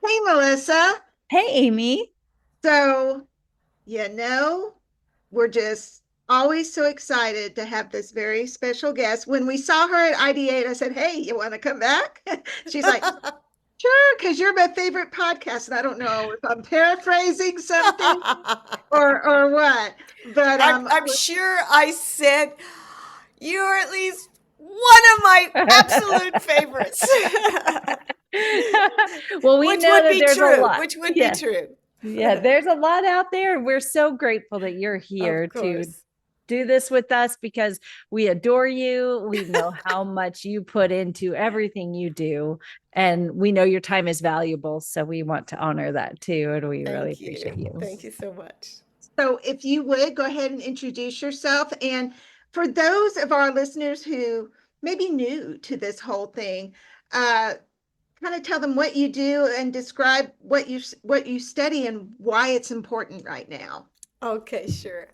Hey, Melissa. Hey, Amy. So, you know, we're just always so excited to have this very special guest. When we saw her at ID8, I said, Hey, you want to come back? She's like, Sure, because you're my favorite podcast. And I don't know if I'm paraphrasing something or what, but I'm sure I said you're at least one of my absolute favorites. Well, we Which know would that be there's a true. lot. Which would be Yeah. true. Yeah, there's a lot out there. We're so grateful that you're Of here to course. do this with us because we adore you. We know how much you put into everything you do, and we know your time is valuable. So we want to honor that too. And we really Thank you. appreciate you. Thank you so much. so if you would go ahead and introduce yourself. And for those of our listeners who may be new to this whole thing, uh, kind of tell them what you do and describe what you study and why it's important right now. Okay, sure.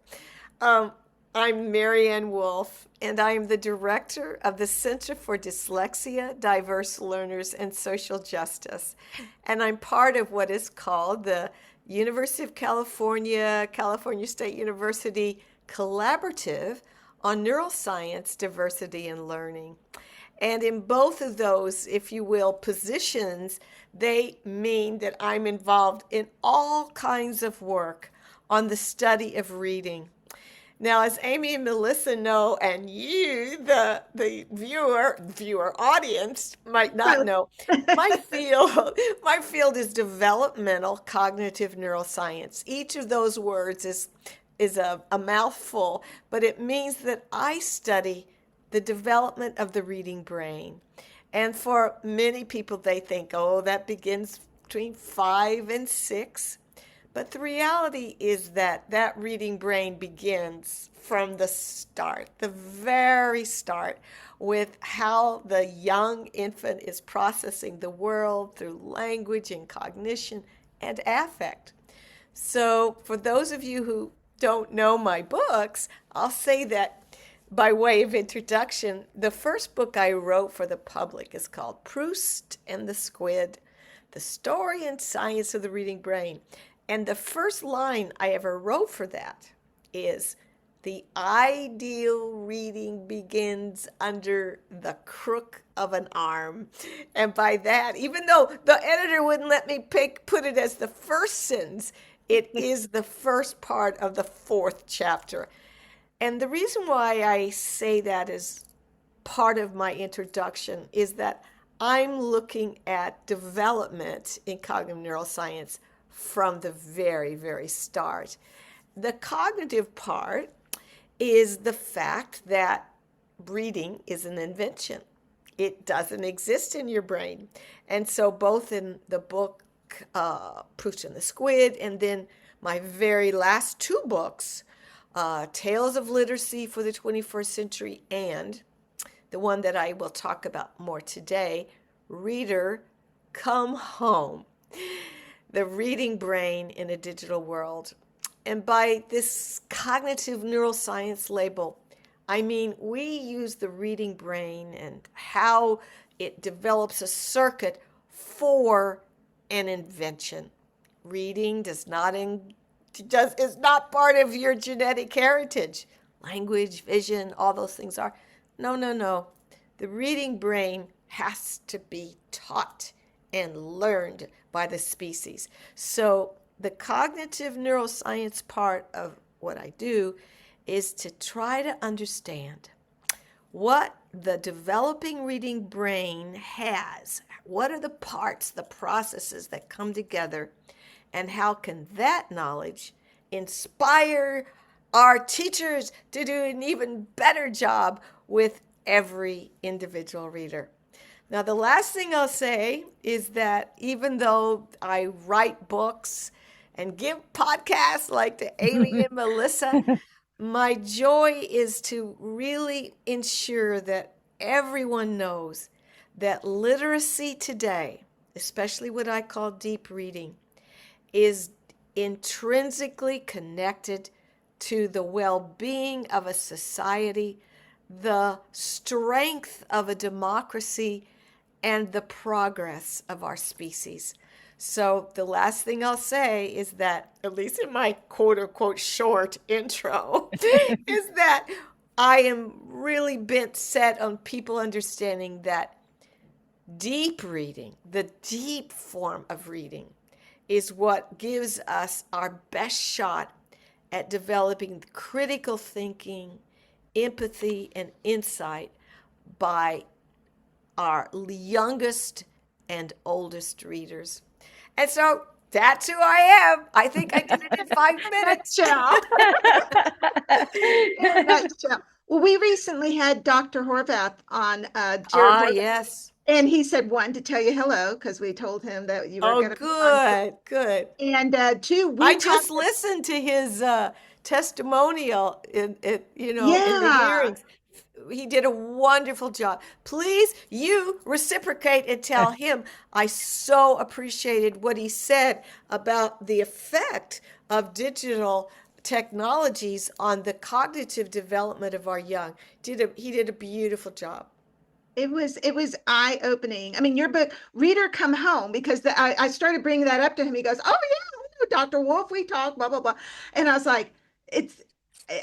Um, I'm Maryanne Wolf, and I am the director of the Center for Dyslexia, Diverse Learners, and Social Justice. And I'm part of what is called the University of California, California State University Collaborative on Neuroscience, Diversity, and Learning. And in both of those, if you will, positions, they mean that I'm involved in all kinds of work on the study of reading. Now, as Amy and Melissa know, and you, the viewer audience, might not know, my field my field is developmental cognitive neuroscience. Each of those words is a mouthful, but it means that I study the development of the reading brain. And for many people, they think, oh, that begins between 5 and 6. But the reality is that that reading brain begins from the start, the very start, with how the young infant is processing the world through language and cognition and affect. So, for those of you who don't know my books, I'll say that by way of introduction, the first book I wrote for the public is called Proust and the Squid: The Story and Science of the Reading Brain. And the first line I ever wrote for that is, the ideal reading begins under the crook of an arm. And by that, even though the editor wouldn't let me put it as the first sentence, it is the first part of the fourth chapter. And the reason why I say that is part of my introduction is that I'm looking at development in cognitive neuroscience from the very, very start. The cognitive part is the fact that reading is an invention. It doesn't exist in your brain. And so, both in the book Proust and the Squid, and then my very last two books, Tales of Literacy for the 21st Century, and the one that I will talk about more today, Reader, Come Home, the reading brain in a digital world. And by this cognitive neuroscience label, I mean we use the reading brain and how it develops a circuit for an invention. Reading is not part of your genetic heritage. Language, vision, all those things are. No, no, no. The reading brain has to be taught and learned by the species. So, the cognitive neuroscience part of what I do is to try to understand what the developing reading brain has. What are the parts, the processes that come together, and how can that knowledge inspire our teachers to do an even better job with every individual reader? Now, the last thing I'll say is that even though I write books and give podcasts like to Amy and Melissa, my joy is to really ensure that everyone knows that literacy today, especially what I call deep reading, is intrinsically connected to the well being of a society, the strength of a democracy, and the progress of our species. So the last thing I'll say is that, at least in my quote unquote short intro, is that I am really bent set on people understanding that deep reading, the deep form of reading, is what gives us our best shot at developing critical thinking, empathy, and insight by our youngest and oldest readers. And so that's who I am. I think I did it in 5 minutes. Nutshell. In a nutshell. Well, we recently had Dr. Horvath on, Jared Ah, Horvath, yes. and he said one to tell you hello because we told him that you were Oh, going to be on. good, good. And two, we I just talked. listened to his testimonial in the Yeah, hearings. He did a wonderful job. Please, you reciprocate and tell him I so appreciated what he said about the effect of digital technologies on the cognitive development of our young. He did a beautiful job. it was eye opening. I mean, your book, Reader Come Home, because I started bringing that up to him. He goes, "Oh yeah, we know Dr. Wolf. We talk, blah blah blah," and I was like, "It's."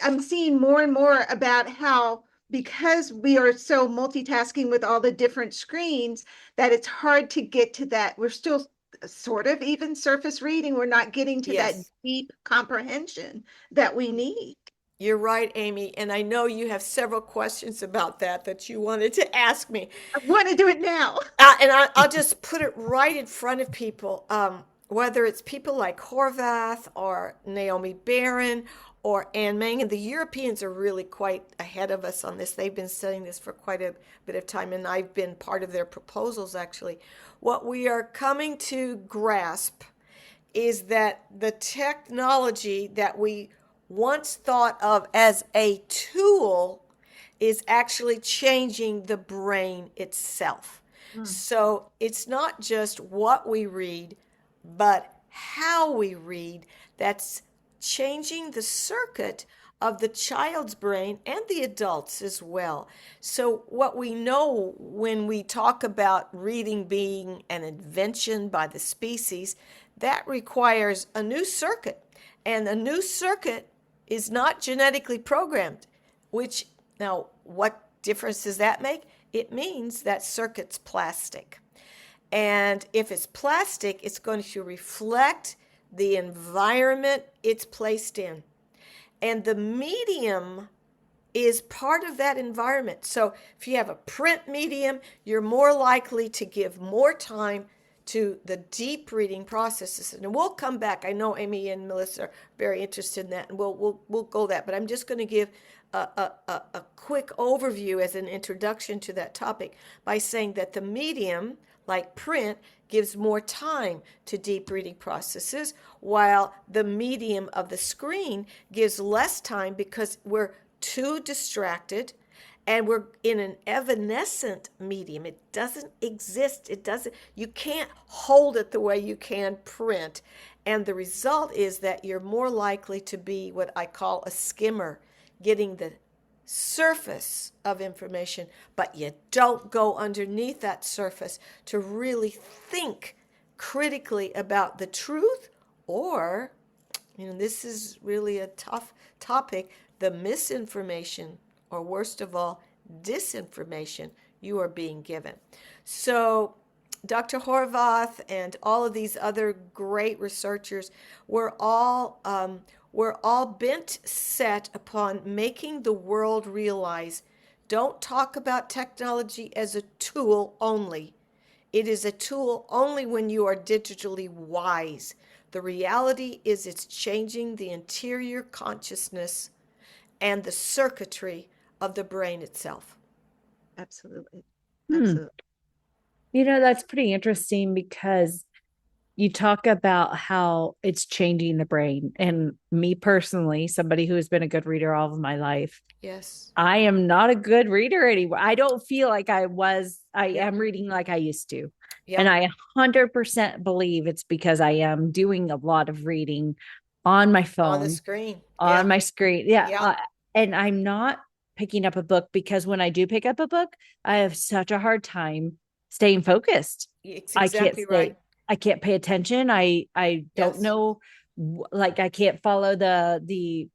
I'm seeing more and more about how because we are so multitasking with all the different screens that it's hard to get to that. We're still sort of even surface reading. We're not getting to that Yes. deep comprehension that we need. You're right, Amy, and I know you have several questions about that you wanted to ask me. I want to do it now. I'll just put it right in front of people, whether it's people like Horvath or Naomi Barron or Anne Mangan. The Europeans are really quite ahead of us on this. They've been studying this for quite a bit of time, and I've been part of their proposals, actually. What we are coming to grasp is that the technology that we once thought of as a tool is actually changing the brain itself. Mm. So it's not just what we read, but how we read that's changing the circuit of the child's brain and the adults as well. So, what we know when we talk about reading being an invention by the species, that requires a new circuit. And a new circuit is not genetically programmed, which now, what difference does that make? It means that circuit's plastic. And if it's plastic, it's going to reflect the environment it's placed in. And the medium is part of that environment. So if you have a print medium, you're more likely to give more time to the deep reading processes. And we'll come back. I know Amy and Melissa are very interested in that, and we'll go that. But I'm just going to give a quick overview as an introduction to that topic by saying that the medium, like print, gives more time to deep reading processes, while the medium of the screen gives less time because we're too distracted and we're in an evanescent medium. It doesn't exist. You can't hold it the way you can print. And the result is that you're more likely to be what I call a skimmer, getting the surface of information, but you don't go underneath that surface to really think critically about the truth, or, this is really a tough topic, the misinformation, or worst of all, disinformation you are being given. So Dr. Horvath and all of these other great researchers were all bent set upon making the world realize, don't talk about technology as a tool only. It is a tool only when you are digitally wise. The reality is it's changing the interior consciousness and the circuitry of the brain itself. Absolutely. Hmm. Absolutely. That's pretty interesting because you talk about how it's changing the brain. And me personally, somebody who has been a good reader all of my life, Yes. I am not a good reader anymore. I don't feel like I Yep. am reading like I used to. And Yep. I 100% believe it's because I am doing a lot of reading on my On the phone, screen. on Yeah. my screen. Yeah. Yeah. And I'm not picking up a book because when I do pick up a book, I have such a hard time staying focused. It's I can't exactly right. stay, I can't pay attention. I don't Yes. know, like I can't follow the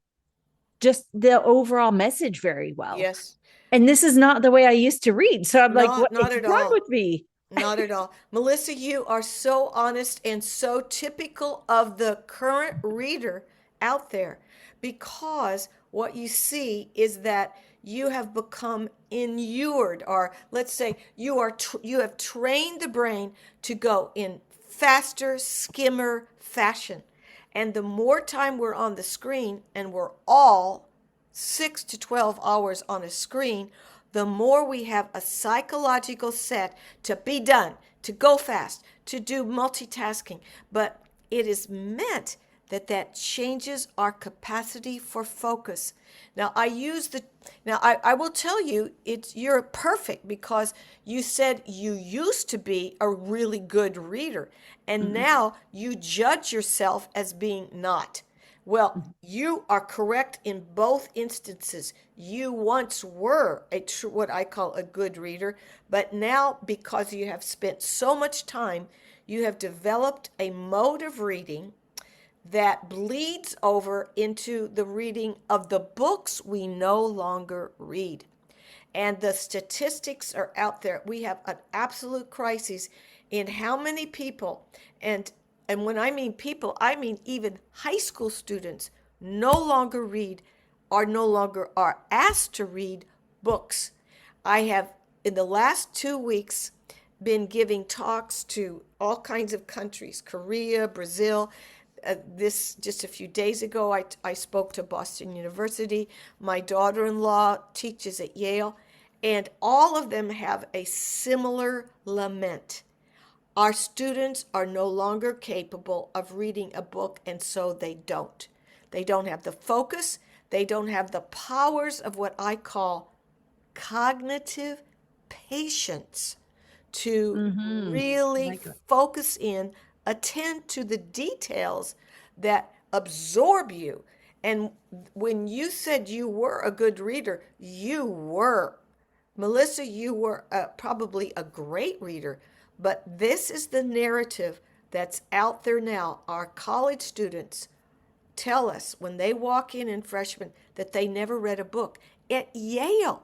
just the overall message very well. Yes. And this is not the way I used to read. So I'm like, what Not is at wrong all. with me? Not at all. Melissa, you are so honest and so typical of the current reader out there, because what you see is that you have become inured, or let's say you have trained the brain to go in faster, skimmer fashion. And the more time we're on the screen, and we're all 6 to 12 hours on a screen, the more we have a psychological set to be done, to go fast, to do multitasking. But it is meant that that changes our capacity for focus. Now I use the now I will tell you, it's you're perfect, because you said you used to be a really good reader and Mhm. now you judge yourself as being not. Well, you are correct in both instances. You once were what I call a good reader, but now, because you have spent so much time, you have developed a mode of reading that bleeds over into the reading of the books we no longer read. And the statistics are out there. We have an absolute crisis in how many people, and when I mean people, I mean even high school students no longer read, or no longer are asked to read books. I have, in the last 2 weeks, been giving talks to all kinds of countries: Korea, Brazil. This just a few days ago, I spoke to Boston University. My daughter in law teaches at Yale, and all of them have a similar lament. Our students are no longer capable of reading a book, and so they don't. They don't have the focus, they don't have the powers of what I call cognitive patience to Mhm. really Like, focus in, attend to the details that absorb you. And when you said you were a good reader, you were. Melissa, you were probably a great reader, but this is the narrative that's out there now. Our college students tell us when they walk in freshmen that they never read a book. At Yale,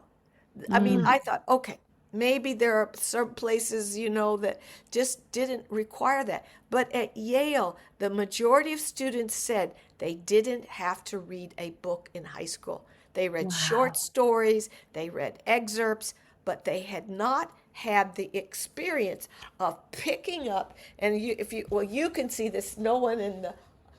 I mean, mm, I thought, okay, maybe there are some places, that just didn't require that. But at Yale, the majority of students said they didn't have to read a book in high school. They read short wow. stories, they read excerpts, but they had not had the experience of picking up. And you can see this, no one in the,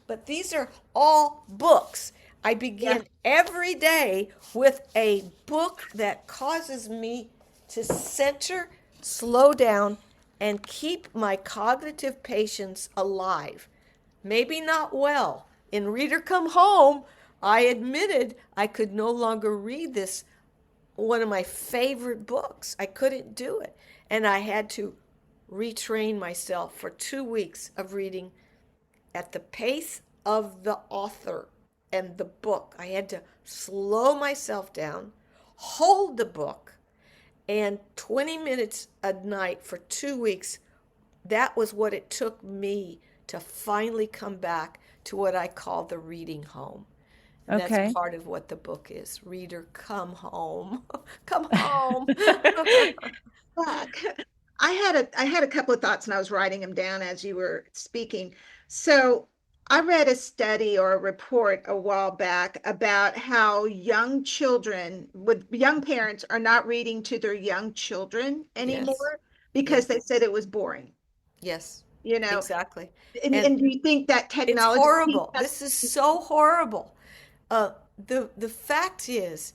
but these are all books. I Yeah. begin every day with a book that causes me to center, slow down, and keep my cognitive patience alive. Maybe not well. In Reader Come Home, I admitted I could no longer read this, one of my favorite books. I couldn't do it. And I had to retrain myself for 2 weeks of reading at the pace of the author and the book. I had to slow myself down, hold the book, and 20 minutes a night for 2 weeks. That was what it took me to finally come back to what I call the reading home. And that's Okay. part of what the book is. Reader, come home. Come home. Fuck. I had a couple of thoughts and I was writing them down as you were speaking. So I read a study or a report a while back about how young children with young parents are not reading to their young children Yes. anymore because they Yes. said it was boring, Yes. you know. Exactly. And And do you think that it's technology horrible. This is so horrible. The fact is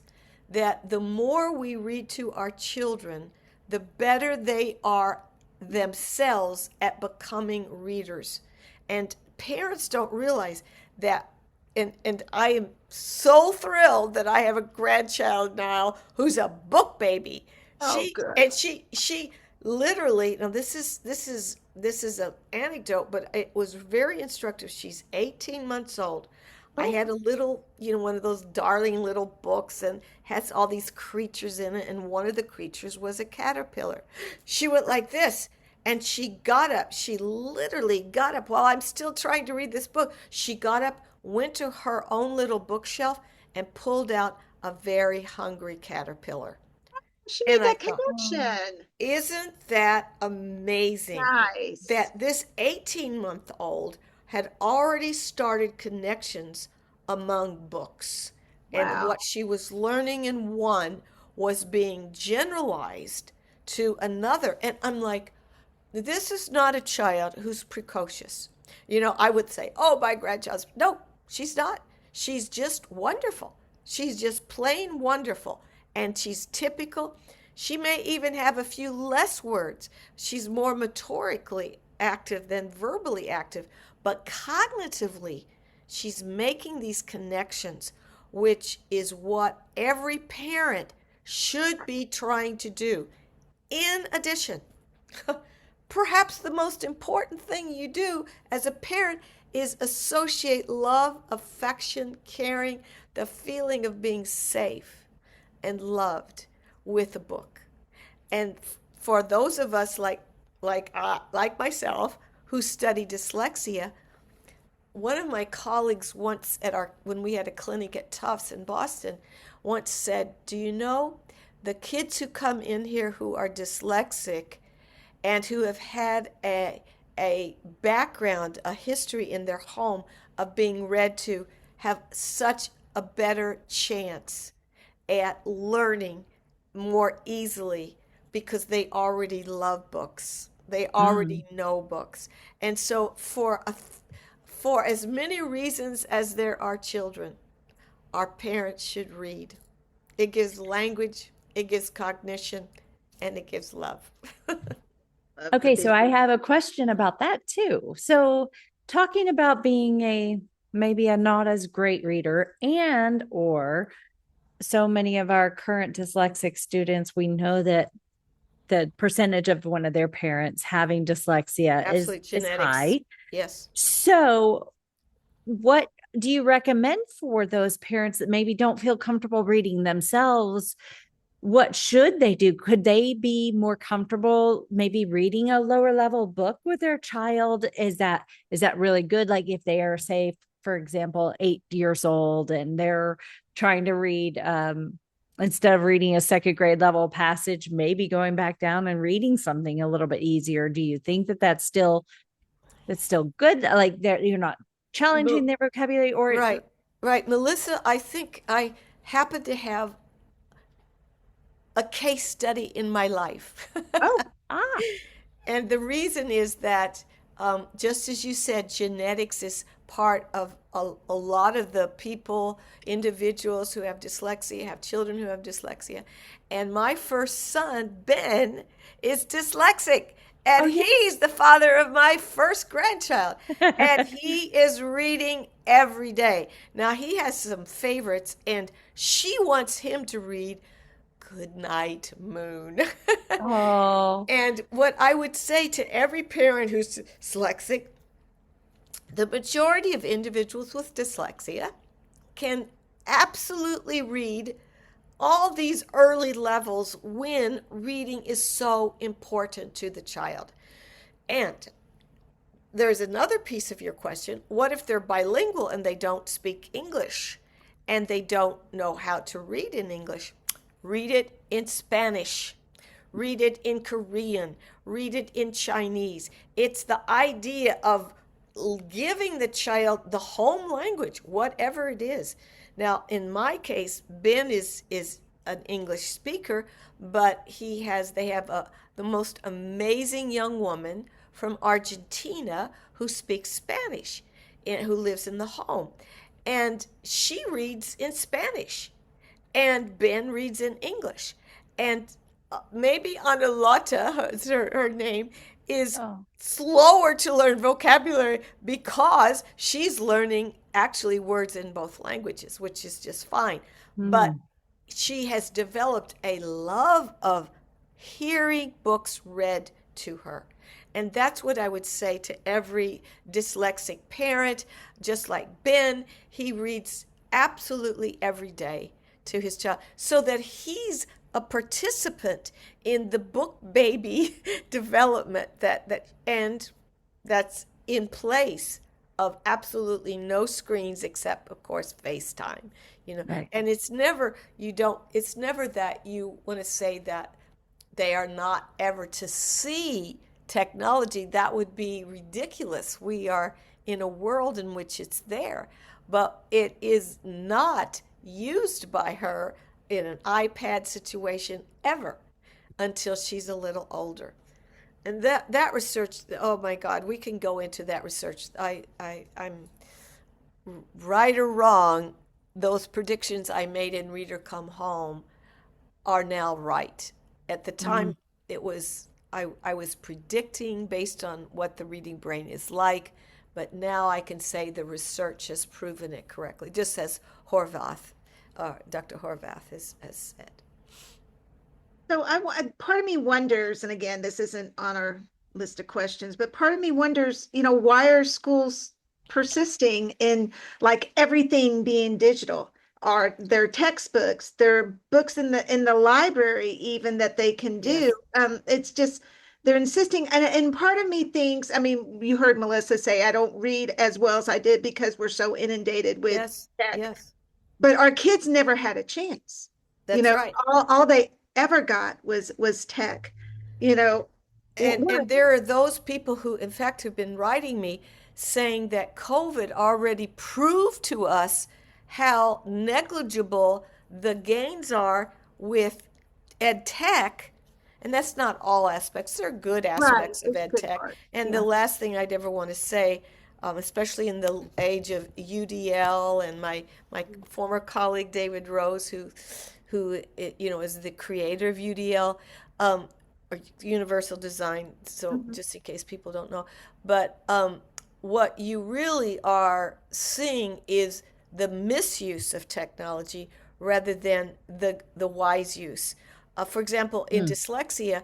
that the more we read to our children, the better they are themselves at becoming readers. And parents don't realize that. And I am so thrilled that I have a grandchild now who's a book baby. Oh, She good. and she literally, now this is an anecdote, but it was very instructive. She's 18 months old. I Oh, had a little, one of those darling little books and has all these creatures in it. And one of the creatures was a caterpillar. She went like this and she got up. She literally got up while I'm still trying to read this book. She got up, went to her own little bookshelf, and pulled out a very hungry caterpillar. She And made I that thought, oh, connection. isn't that amazing Nice. that this 18-month-old had already started connections among books? And Wow. what she was learning in one was being generalized to another. And I'm like, this is not a child who's precocious. I would say, oh, my grandchild's. No, she's not. She's just wonderful. She's just plain wonderful. And she's typical. She may even have a few less words. She's more motorically active than verbally active. But cognitively, she's making these connections, which is what every parent should be trying to do. In addition, perhaps the most important thing you do as a parent is associate love, affection, caring, the feeling of being safe and loved with a book. And for those of us like myself who study dyslexia, one of my colleagues once at our when we had a clinic at Tufts in Boston once said, "Do you know the kids who come in here who are dyslexic and who have had a background, a history in their home of being read to have such a better chance at learning more easily because they already love books. They mm. already know books. And so for as many reasons as there are children, our parents should read. It gives language, it gives cognition, and it gives love. Love the Okay, so big. I have a question about that too. So, talking about being a maybe a not as great reader and or so many of our current dyslexic students, we know that the percentage of one of their parents having dyslexia is Absolutely, is genetics. high. Yes. So, what do you recommend for those parents that maybe don't feel comfortable reading themselves? What should they do? Could they be more comfortable maybe reading a lower level book with their child? Is that really good? Like if they are, say, for example, 8 years old and they're trying to read instead of reading a second grade level passage, maybe going back down and reading something a little bit easier. Do you think that that's still good? Like you're not challenging Mo- their vocabulary or Right, right. Melissa, I think I happen to have a case study in my life. oh, ah, And the reason is that, just as you said, genetics is part of a lot of the individuals who have dyslexia, have children who have dyslexia. And my first son, Ben, is dyslexic. oh And yeah. he's the father of my first grandchild. And he is reading every day. Now, he has some favorites, and she wants him to read Good Night, Moon. Oh. And what I would say to every parent who's dyslexic, the majority of individuals with dyslexia can absolutely read all these early levels when reading is so important to the child. And there's another piece of your question. What if they're bilingual and they don't speak English and they don't know how to read in English? Read it in Spanish. Read it in Korean. Read it in Chinese. It's the idea of giving the child the home language, whatever it is. Now, in my case, Ben is an English speaker, but they have the most amazing young woman from Argentina who speaks Spanish and who lives in the home. And she reads in Spanish and Ben reads in English. And maybe Analotta, her name, is Oh. slower to learn vocabulary because she's learning actually words in both languages, which is just fine. But Hmm. she has developed a love of hearing books read to her. And that's what I would say to every dyslexic parent. Just like Ben, he reads absolutely every day to his child so that he's a participant in the book baby development and that's in place of absolutely no screens except of course FaceTime, Right. and it's never that you want to say that they are not ever to see technology. That would be ridiculous. We are in a world in which it's there, but it is not used by her in an iPad situation ever until she's a little older. And that research, oh my God, we can go into that research. I'm right or wrong. Those predictions I made in Reader Come Home are now right. At the time, Mm. it was I was predicting based on what the reading brain is like, but now I can say the research has proven it correctly, just as Dr. Horvath has said. So part of me wonders, and again, this isn't on our list of questions, but part of me wonders, why are schools persisting in like everything being digital? Are their textbooks, their books in the library even that they can do? Yes, It's just they're insisting, and part of me thinks, I mean, you heard Melissa say I don't read as well as I did because we're so inundated with yes, tech. yes. But our kids never had a chance. You That's know, right. all they ever got was tech. You know, And there are those people who, in fact, have been writing me saying that COVID already proved to us how negligible the gains are with ed tech. And that's not all aspects. There are good right, aspects of it's a ed good tech. part. And the Yeah. last thing I'd ever want to say, especially in the age of UDL and my former colleague David Rose, who is the creator of UDL, or Universal Design. So Mhm. just in case people don't know, but what you really are seeing is the misuse of technology rather than the wise use. For example, in Mm. dyslexia,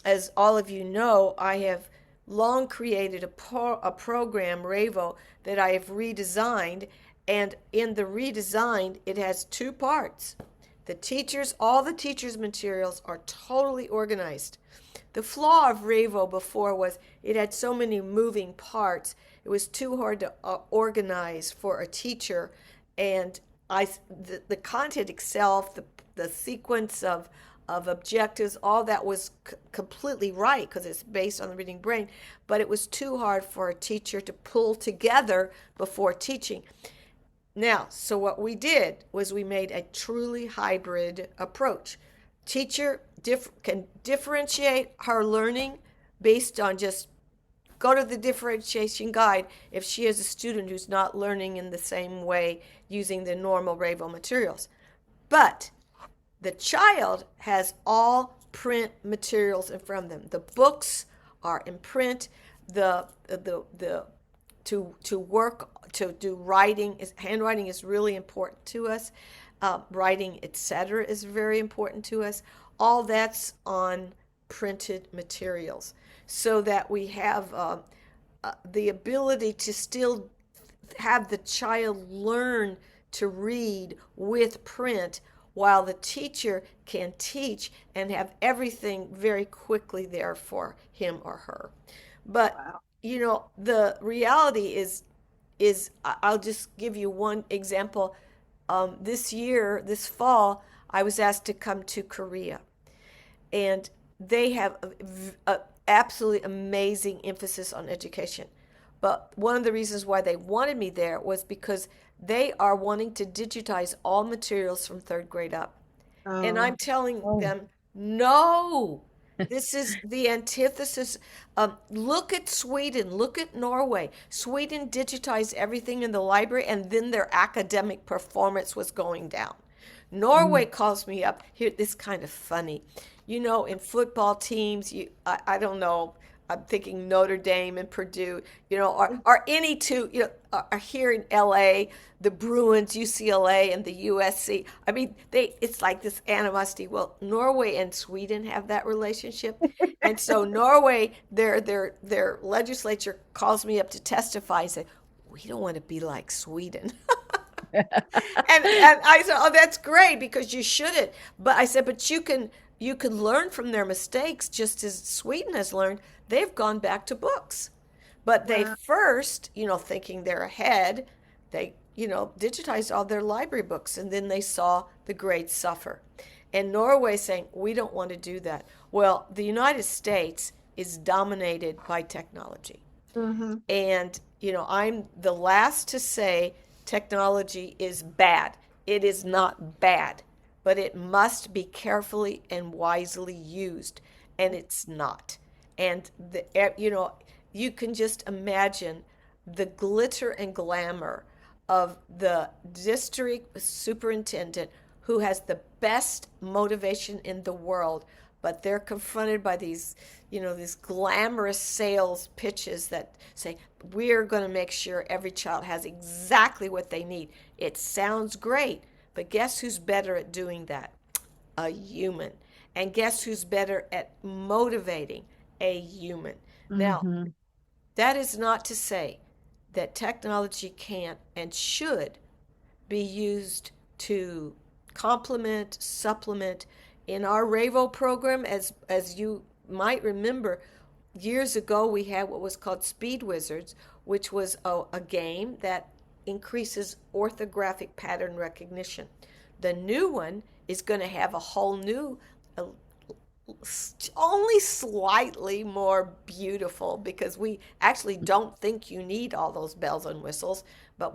as all of you know, I have long created a program, Ravo, that I have redesigned. And in the redesign, it has two parts. All the teachers' materials are totally organized. The flaw of Ravo before was it had so many moving parts. It was too hard to organize for a teacher. And the content itself, the sequence of objectives, all that was completely right because it's based on the reading brain, but it was too hard for a teacher to pull together before teaching. Now, so what we did was we made a truly hybrid approach. Teacher can differentiate her learning based on just go to the differentiation guide if she is a student who's not learning in the same way using the normal Ravo materials. But the child has all print materials in front of them. The books are in print. The to work to do writing is handwriting is really important to us. Writing, etc., is very important to us. All that's on printed materials, so that we have the ability to still have the child learn to read with print while the teacher can teach and have everything very quickly there for him or her. But Wow. the reality is I'll just give you one example. This fall, I was asked to come to Korea, and they have a absolutely amazing emphasis on education. But one of the reasons why they wanted me there was because they are wanting to digitize all materials from third grade up. And Oh, I'm telling Oh. them, no, this is the antithesis. Look at Sweden, look at Norway. Sweden digitized everything in the library, and then their academic performance was going down. Norway Mm. calls me up. Here, this kind of funny. In football teams, I don't know. I'm thinking Notre Dame and Purdue, or any two, are here in LA, the Bruins, UCLA, and the USC. I mean, it's like this animosity. Well, Norway and Sweden have that relationship. And so Norway, their legislature calls me up to testify and say, we don't want to be like Sweden. And I said, oh, that's great because you shouldn't. But I said, but you can learn from their mistakes just as Sweden has learned. They've gone back to books. But they Wow. first, thinking they're ahead, they, digitized all their library books and then they saw the grades suffer. And Norway saying, we don't want to do that. Well, the United States is dominated by technology. Mm-hmm. And, I'm the last to say technology is bad. It is not bad, but it must be carefully and wisely used. And it's not. And, you can just imagine the glitter and glamour of the district superintendent who has the best motivation in the world, but they're confronted by these glamorous sales pitches that say, we're going to make sure every child has exactly what they need. It sounds great, but guess who's better at doing that? A human. And guess who's better at motivating? A human. Now, Hmm. that is not to say that technology can't and should be used to complement, supplement. In our RAVO program, as you might remember, years ago we had what was called Speed Wizards, which was a game that increases orthographic pattern recognition. The new one is going to have a whole new, only slightly more beautiful, because we actually don't think you need all those bells and whistles, but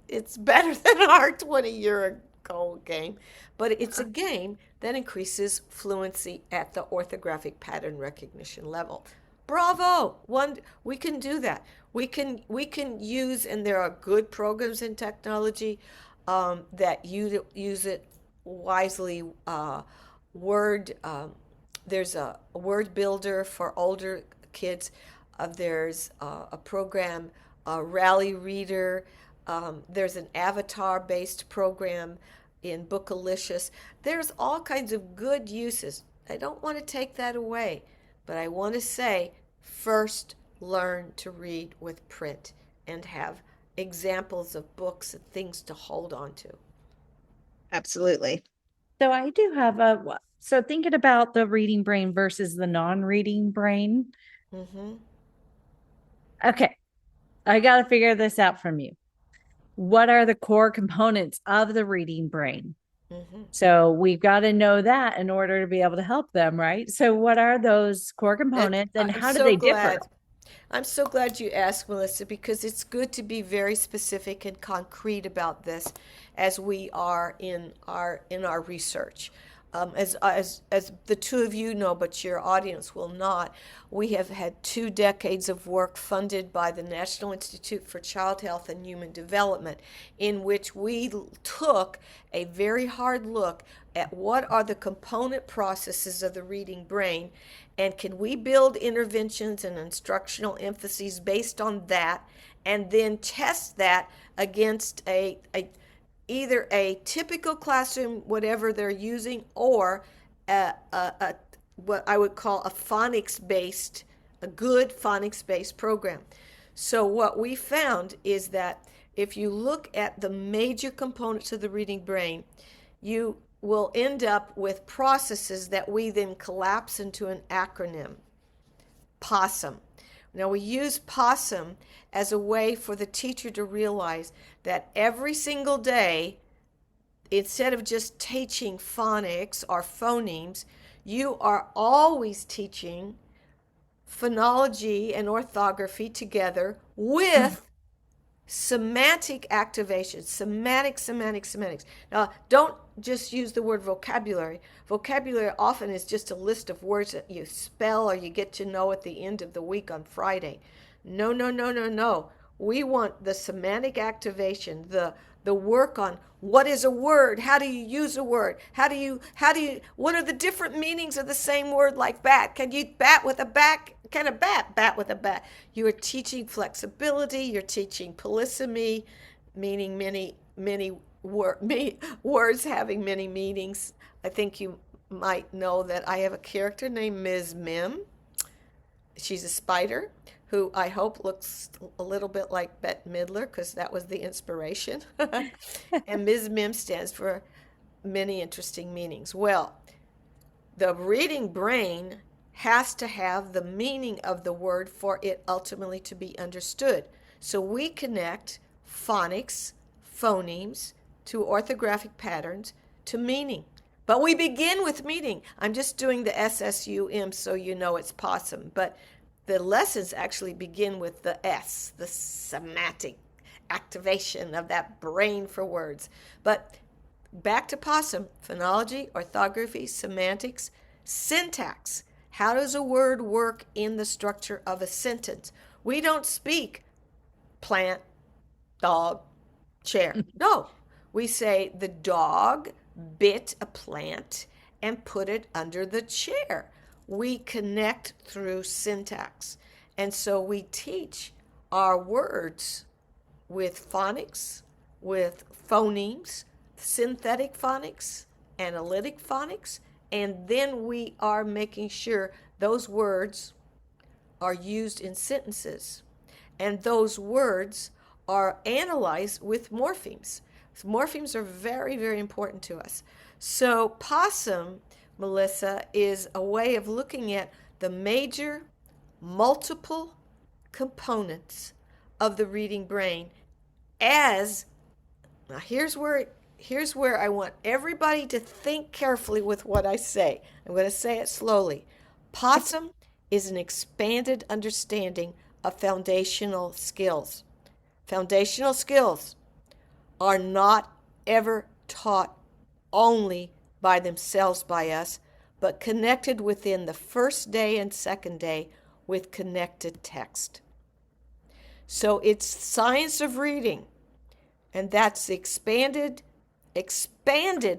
it's better than our 20-year ago game. But it's a game that increases fluency at the orthographic pattern recognition level. Bravo! We can do that. We can use, and there are good programs in technology that use it wisely. Word There's a word builder for older kids. There's a program, Rally Reader. There's an avatar based program in Bookalicious. There's all kinds of good uses. I don't want to take that away, but I want to say first learn to read with print and have examples of books and things to hold on to. Absolutely. So I do have so thinking about the reading brain versus the non-reading brain. Mm-hmm. Okay, I got to figure this out from you. What are the core components of the reading brain? Mm-hmm. So we've got to know that in order to be able to help them, right? So what are those core And components and I'm how do so they differ? glad. I'm so glad you asked, Melissa, because it's good to be very specific and concrete about this as we are in our research. As the two of you know, but your audience will not, we have had 2 decades of work funded by the National Institute for Child Health and Human Development, in which we took a very hard look at what are the component processes of the reading brain, and can we build interventions and instructional emphases based on that, and then test that against either a typical classroom, whatever they're using, or what I would call a good phonics-based program. So what we found is that if you look at the major components of the reading brain, you will end up with processes that we then collapse into an acronym, POSSUM. Now, we use POSSUM as a way for the teacher to realize that every single day, instead of just teaching phonics or phonemes, you are always teaching phonology and orthography together with semantic activation, semantics. Now, don't just use the word vocabulary. Vocabulary often is just a list of words that you spell or you get to know at the end of the week on Friday. No, no, no, no, no. We want the semantic activation, the work on what is a word, how do you use a word, what are the different meanings of the same word, like bat. Can you bat with a bat? Can a bat with a bat? You are teaching flexibility, you're teaching polysemy, meaning many words having many meanings. I think you might know that I have a character named Ms. Mim. She's a spider who I hope looks a little bit like Bette Midler, because that was the inspiration. And Ms. Mim stands for many interesting meanings. Well, the reading brain has to have the meaning of the word for it ultimately to be understood. So we connect phonics, phonemes, to orthographic patterns, to meaning. But we begin with meaning. I'm just doing the SSUM so you know it's POSSUM. But the lessons actually begin with the S, the semantic activation of that brain for words. But back to POSSUM: phonology, orthography, semantics, syntax. How does a word work in the structure of a sentence? We don't speak plant, dog, chair. No, we say the dog bit a plant and put it under the chair. We connect through syntax. And so we teach our words with phonics, with phonemes, synthetic phonics, analytic phonics, and then we are making sure those words are used in sentences. And those words are analyzed with morphemes. Morphemes are very, very important to us. So POSSUM, Melissa, is a way of looking at the major multiple components of the reading brain as, now here's where I want everybody to think carefully with what I say. I'm going to say it slowly. POSSUM is an expanded understanding of foundational skills. Foundational skills are not ever taught only by themselves by us, but connected within the first day and second day with connected text. So it's science of reading, and that's the expanded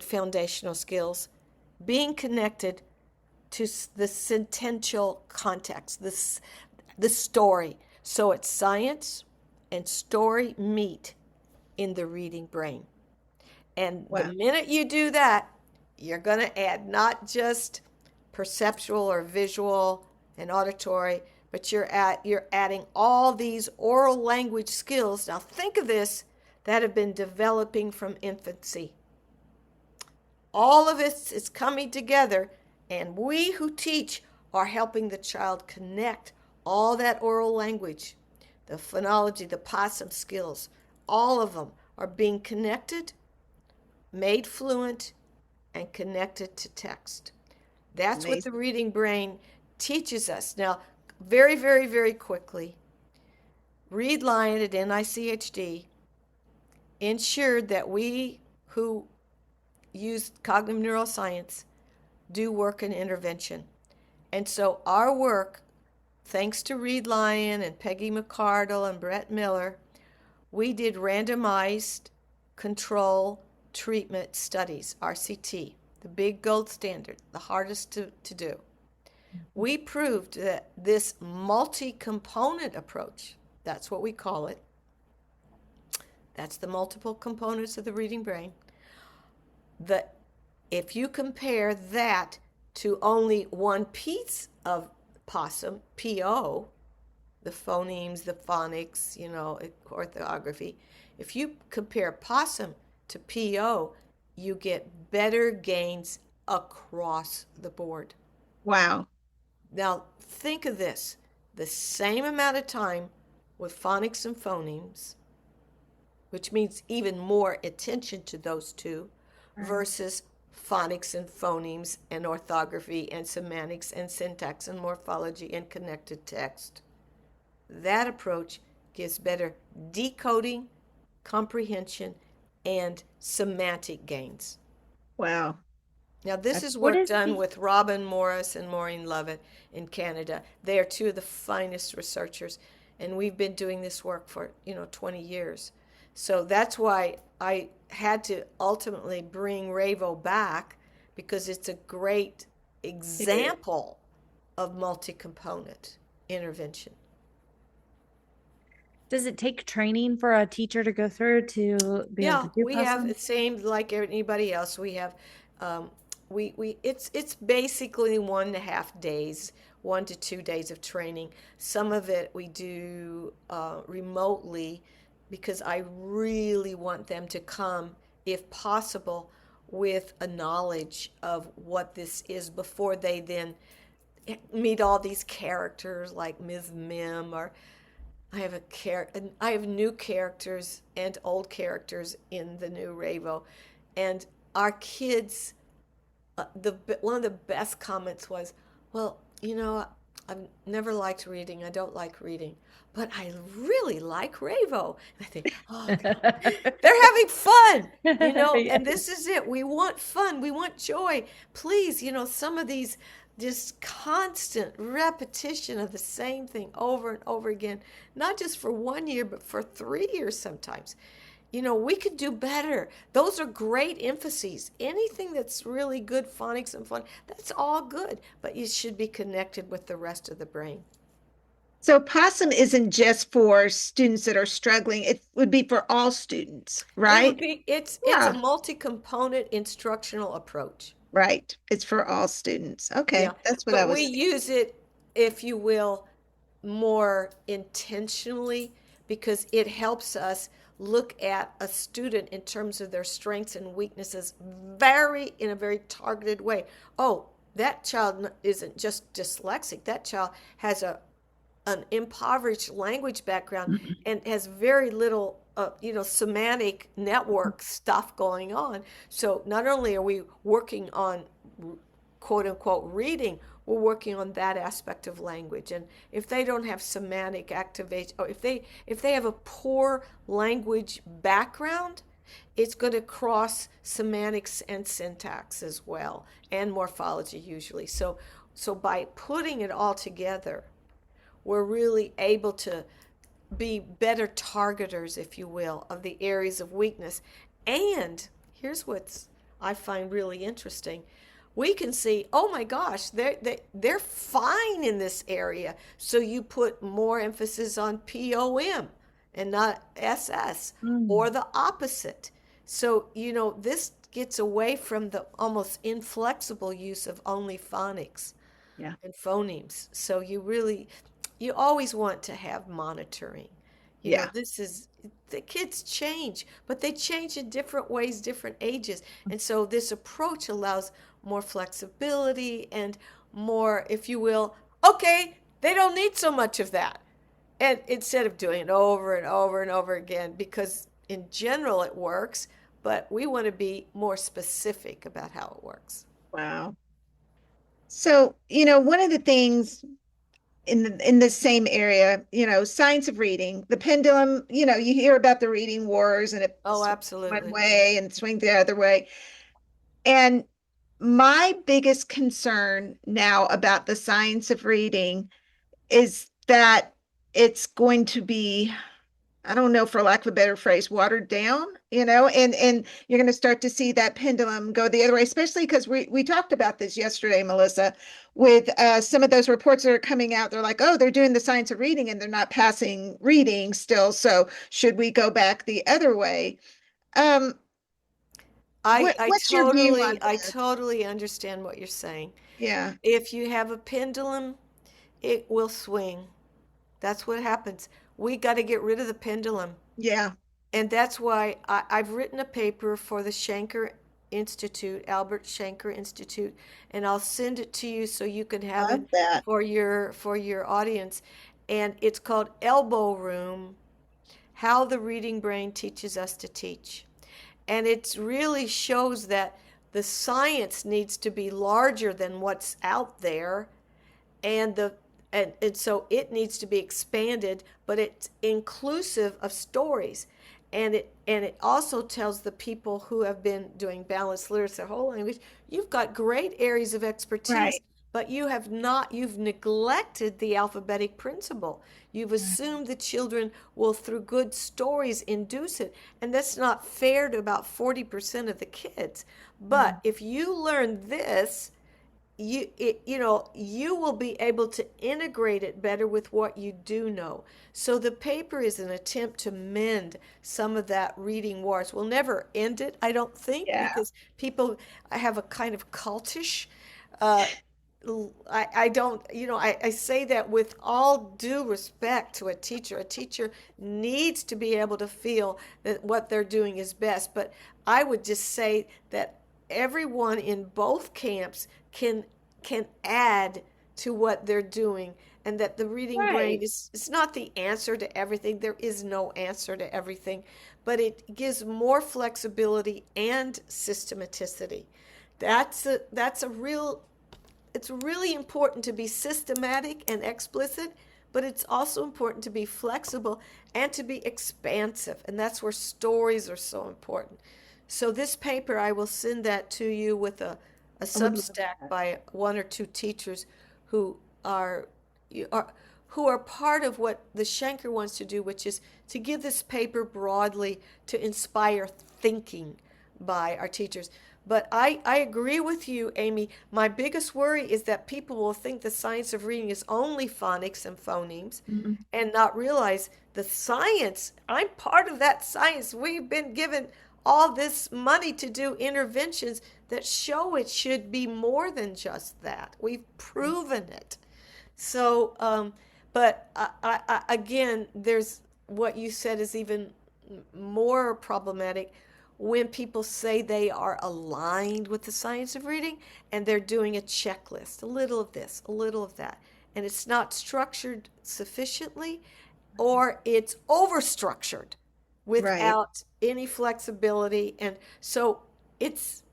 foundational skills being connected to the sentential context, the story. So it's science and story meet in the reading brain. And Wow. the minute you do that, you're going to add not just perceptual or visual and auditory, but you're adding all these oral language skills. Now think of this, that have been developing from infancy. All of it is coming together, and we who teach are helping the child connect all that oral language, the phonology, the POSSUM skills, all of them are being connected, made fluent, and connected to text. That's what the Amazing. reading brain teaches us. Now, very, very, very quickly, Reed Lyon at NICHD ensured that we who use cognitive neuroscience do work in intervention. And so our work, thanks to Reed Lyon and Peggy McCardle and Brett Miller, we did randomized control treatment studies, RCT, the big gold standard, the hardest to do. We proved that this multi-component approach, that's what we call it, that's the multiple components of the reading brain, that if you compare that to only one piece of POSSUM, PO, the phonemes, the phonics, orthography, if you compare POSSUM to PO, you get better gains across the board. Wow. Now, think of this, the same amount of time with phonics and phonemes, which means even more attention to those two, versus phonics and phonemes and orthography and semantics and syntax and morphology and connected text. That approach gives better decoding, comprehension, and semantic gains. Wow. Now, this is What work is done the with Robin Morris and Maureen Lovett in Canada. They are two of the finest researchers. and we've been doing this work for 20 years. So that's why I had to ultimately bring Ravo back, because it's a great It is. example of multi-component intervention. Does it take training for a teacher to go through to be able Yeah, to do we have POSSUM? the same like anybody else. We have, it's basically 1.5 days, 1 to 2 days of training. Some of it we do remotely, because I really want them to come, if possible, with a knowledge of what this is before they then meet all these characters like Ms. Mim, or I have new characters and old characters in the new Ravo, and our kids. The one of the best comments was, "Well, I've never liked reading. I don't like reading, but I really like Ravo." And I think, oh God, they're having fun, and Yes. this is it. We want fun. We want joy. Please, some of these just constant repetition of the same thing over and over again, not just for 1 year, but for 3 years sometimes. We could do better. Those are great emphases. Anything that's really good phonics and fun, that's all good, but it should be connected with the rest of the brain. So possum isn't just for students that are struggling. It would be for all students, It would right? be it's a Yeah, multi-component instructional approach. right. It's for all students. Yeah, Okay, that's what I but we was thinking. use it, if you will, more intentionally, because it helps us look at a student in terms of their strengths and weaknesses in a very targeted way. Oh, that child isn't just dyslexic. That child has an impoverished language background and has very little semantic network stuff going on. So not only are we working on quote unquote reading, we're working on that aspect of language. And if they don't have semantic activation, or if they have a poor language background, it's going to cross semantics and syntax as well, and morphology usually. So by putting it all together, we're really able to be better targeters, if you will, of the areas of weakness. And here's what's I find really interesting. We can see, oh my gosh, they're fine in this area. So you put more emphasis on POM and not SS, or Mm, the opposite. So, this gets away from the almost inflexible use of only phonics yeah. and phonemes. So you always want to have monitoring. Yeah, This is the kids change, but they change in different ways, different ages. And so this approach allows more flexibility and more, if you will, okay, they don't need so much of that. And instead of doing it over and over and over again, because in general it works, but we want to be more specific about how it works. wow. So, one of the things in the same area, science of reading, the pendulum, you hear about the reading wars and it Oh, swings one absolutely. way and swings the other way. And my biggest concern now about the science of reading is that it's going to be, I don't know, for lack of a better phrase, watered down, and you're going to start to see that pendulum go the other way, especially because we talked about this yesterday, Melissa, with some of those reports that are coming out. They're like, oh, they're doing the science of reading and they're not passing reading still. So should we go back the other way? Um, I, I what's your view on totally I that? totally understand what you're saying. Yeah, If you have a pendulum, it will swing. That's what happens. We got to get rid of the pendulum. yeah, And that's why I've written a paper for the Shanker Institute, Albert Shanker Institute, and I'll send it to you so you can have love it that. for your audience. And it's called Elbow Room: How the Reading Brain Teaches Us to Teach. And it really shows that the science needs to be larger than what's out there, and so it needs to be expanded, but it's inclusive of stories. And it also tells the people who have been doing balanced literacy their whole language, you've got great areas of expertise, Right. but you've neglected the alphabetic principle. You've assumed the children will, through good stories, induce it. And that's not fair to about 40% of the kids. But if you learn this, you will be able to integrate it better with what you do know. So the paper is an attempt to mend some of that reading wars. We'll never end it, I don't think, Yeah. because people have a kind of cultish uh, I don't, I say that with all due respect to a teacher. A teacher needs to be able to feel that what they're doing is best. But I would just say that everyone in both camps can add to what they're doing, and that the reading brain Right. is not the answer to everything. There is no answer to everything, but it gives more flexibility and systematicity. That's a real it's really important to be systematic and explicit, but it's also important to be flexible and to be expansive. And that's where stories are so important. So this paper, I will send that to you with a I would love Substack that. by one or two teachers who are, are who are part of what the Schenker wants to do, which is to give this paper broadly to inspire thinking by our teachers. But I agree with you, Amy. My biggest worry is that people will think the science of reading is only phonics and phonemes Mhm. and not realize the science. I'm part of that science. We've been given all this money to do interventions that show it should be more than just that. We've proven it. So, but again, there's what you said is even more problematic when people say they are aligned with the science of reading and they're doing a checklist, a little of this, a little of that, and it's not structured sufficiently, or it's overstructured Right. without any flexibility. And so it's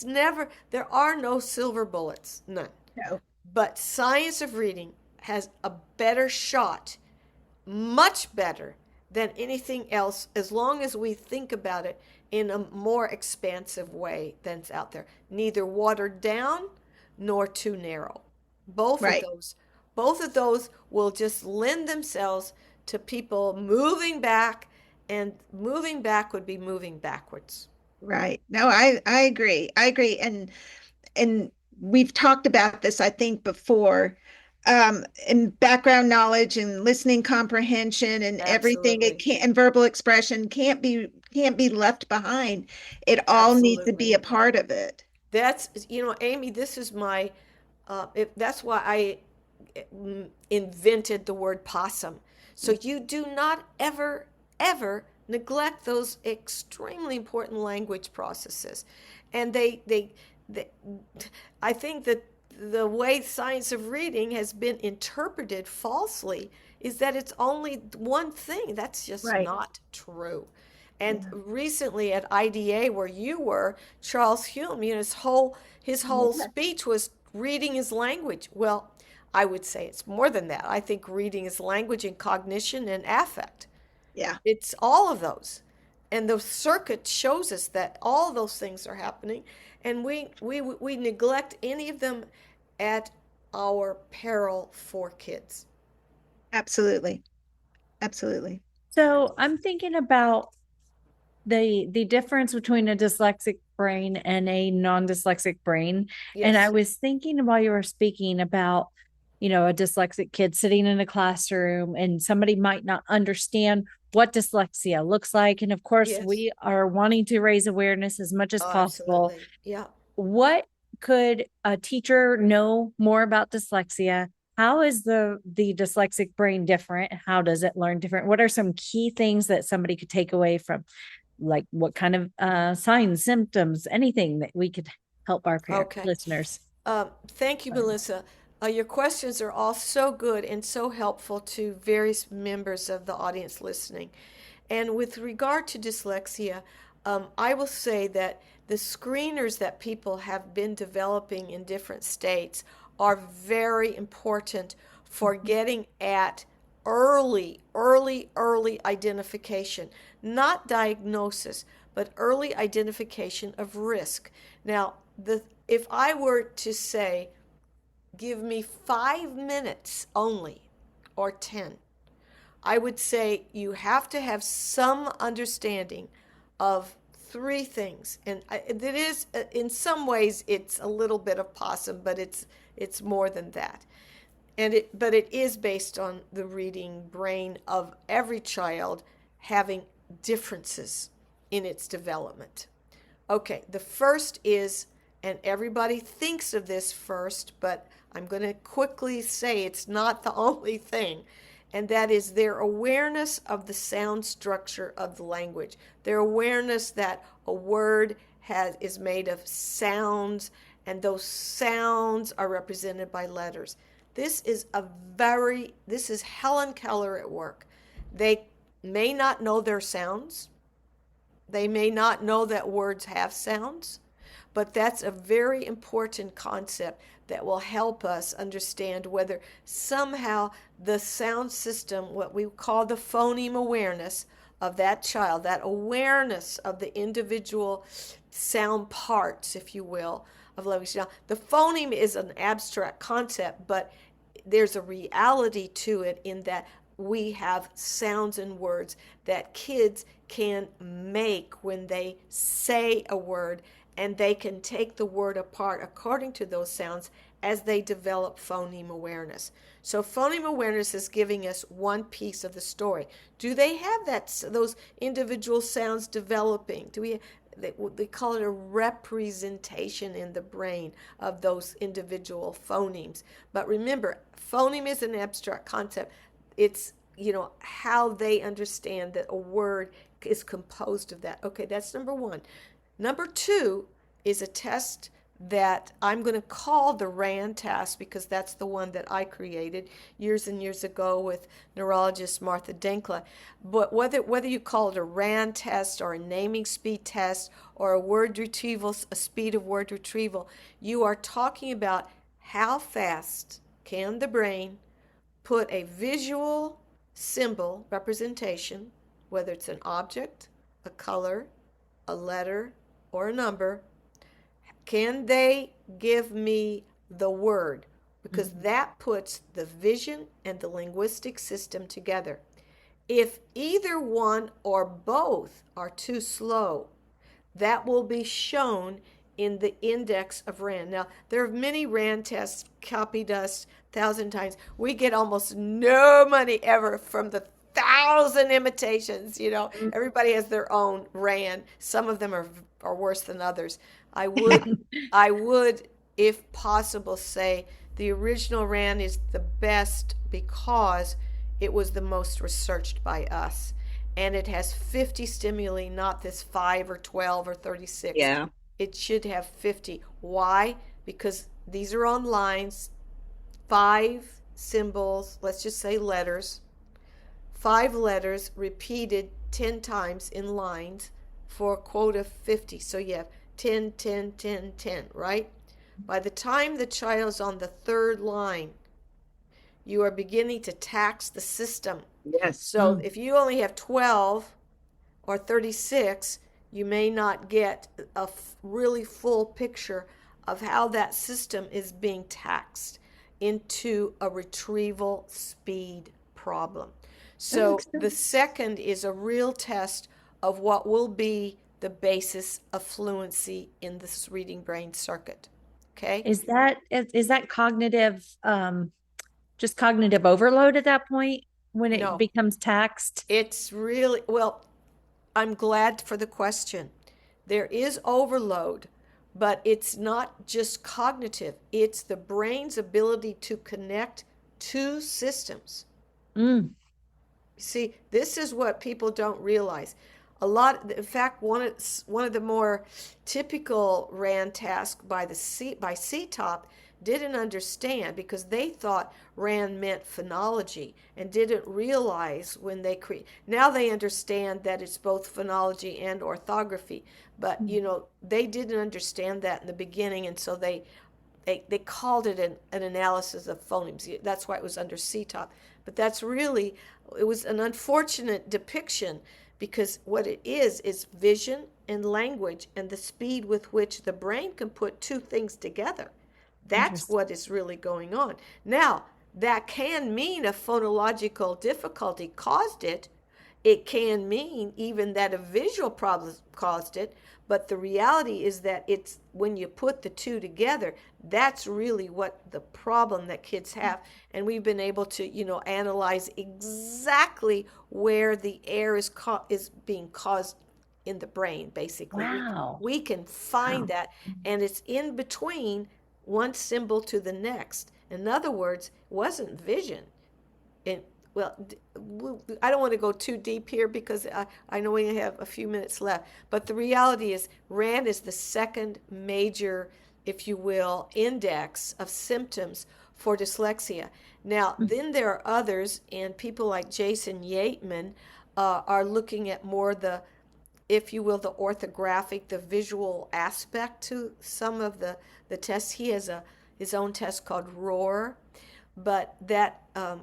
never, there are no silver bullets, none. No. But science of reading has a better shot, much better than anything else, as long as we think about it in a more expansive way than's out there. Neither watered down nor too narrow. Both of Right. those, both of those will just lend themselves to people moving back, and moving back would be moving backwards. Right. No, I agree. I agree. And we've talked about this, I think, before. In background knowledge and listening comprehension and everything, it Absolutely. can't, and verbal expression can't be left behind. It all needs to be Absolutely. a part of it. That's, Amy, this is my, that's why I invented the word possum. So you do not ever, ever neglect those extremely important language processes. And they I think that the way science of reading has been interpreted falsely is that it's only one thing. That's just Right. not true. And Yeah. recently at IDA, where you were, Charles Hume, his whole Yeah. speech was reading is language. Well, I would say it's more than that. I think reading is language and cognition and affect. Yeah. It's all of those. And the circuit shows us that all of those things are happening, and we neglect any of them at our peril for kids. Absolutely. Absolutely. So I'm thinking about the difference between a dyslexic brain and a non-dyslexic brain. And I Yes. was thinking while you were speaking about, a dyslexic kid sitting in a classroom and somebody might not understand what dyslexia looks like. And of course, Yes. we are wanting to raise awareness as much as Oh, possible. absolutely. Yeah. What could a teacher know more about dyslexia? How is the dyslexic brain different? How does it learn different? What are some key things that somebody could take away from, like what kind of signs, symptoms, anything that we could help our Okay. listeners Thank you, learn? Melissa. Your questions are all so good and so helpful to various members of the audience listening. And with regard to dyslexia, I will say that the screeners that people have been developing in different states are very important for getting at early identification, not diagnosis, but early identification of risk. Now, if I were to say, give me 5 minutes only, or 10, I would say you have to have some understanding of three things. And it is, in some ways, it's a little bit of possum, but it's more than that. But it is based on the reading brain of every child having differences in its development. Okay, the first is, and everybody thinks of this first, but I'm going to quickly say it's not the only thing, and that is their awareness of the sound structure of the language. Their awareness that a word is made of sounds, and those sounds are represented by letters. This is Helen Keller at work. They may not know their sounds. They may not know that words have sounds, but that's a very important concept that will help us understand whether somehow the sound system, what we call the phoneme awareness of that child, that awareness of the individual sound parts, if you will, of language. Now, the phoneme is an abstract concept, but there's a reality to it in that we have sounds and words that kids can make when they say a word, and they can take the word apart according to those sounds as they develop phoneme awareness. So phoneme awareness is giving us one piece of the story. Do they have those individual sounds developing? They call it a representation in the brain of those individual phonemes. But remember, phoneme is an abstract concept. It's, how they understand that a word is composed of that. Okay, that's number one. Number two is a test that I'm going to call the RAND test, because that's the one that I created years and years ago with neurologist Martha Denkla. But whether you call it a RAND test or a naming speed test or a word retrieval, a speed of word retrieval, you are talking about how fast can the brain put a visual symbol representation, whether it's an object, a color, a letter, or a number. Can they give me the word? Because that puts the vision and the linguistic system together. If either one or both are too slow, that will be shown in the index of RAND. Now, there are many RAND tests, copied us 1,000 times. We get almost no money ever from the 1,000 imitations. Everybody has their own RAND. Some of them are worse than others. I would, if possible, say the original RAND is the best because it was the most researched by us. And it has 50 stimuli, not this 5 or 12 or 36. Yeah. It should have 50. Why? Because these are on lines, 5 symbols, let's just say letters, 5 letters repeated 10 times in lines for a quota of 50. So you have 10, 10, 10, 10, right? By the time the child's on the third line, you are beginning to tax the system. Yes. So if you only have 12 or 36, you may not get a really full picture of how that system is being taxed into a retrieval speed problem. So the second is a real test of what will be the basis of fluency in this reading brain circuit. Okay? Is that cognitive, just cognitive overload at that point when it No. becomes taxed? It's really, well, I'm glad for the question. There is overload, but it's not just cognitive. It's the brain's ability to connect two systems. Mm. See, this is what people don't realize. In fact, one of the more typical RAND tasks by CTOP didn't understand, because they thought RAND meant phonology and didn't realize when they now they understand that it's both phonology and orthography, but they didn't understand that in the beginning, and so they called it an analysis of phonemes. That's why it was under CTOP. But it was an unfortunate depiction, because what it is vision and language and the speed with which the brain can put two things together. That's Interesting. what is really going on. Now, that can mean a phonological difficulty caused it. It can mean even that a visual problem caused it, but the reality is that it's when you put the two together, that's really what the problem that kids have. And we've been able to, analyze exactly where the error is being caused in the brain. Basically, we Wow. we can find Wow. that, and it's in between one symbol to the next. In other words, it wasn't vision. And well, I don't want to go too deep here because I know we have a few minutes left. But the reality is, RAND is the second major, if you will, index of symptoms for dyslexia. Now, then there are others, and people like Jason Yateman are looking at more the, if you will, the orthographic, the visual aspect to some of the tests. He has his own test called ROAR, but that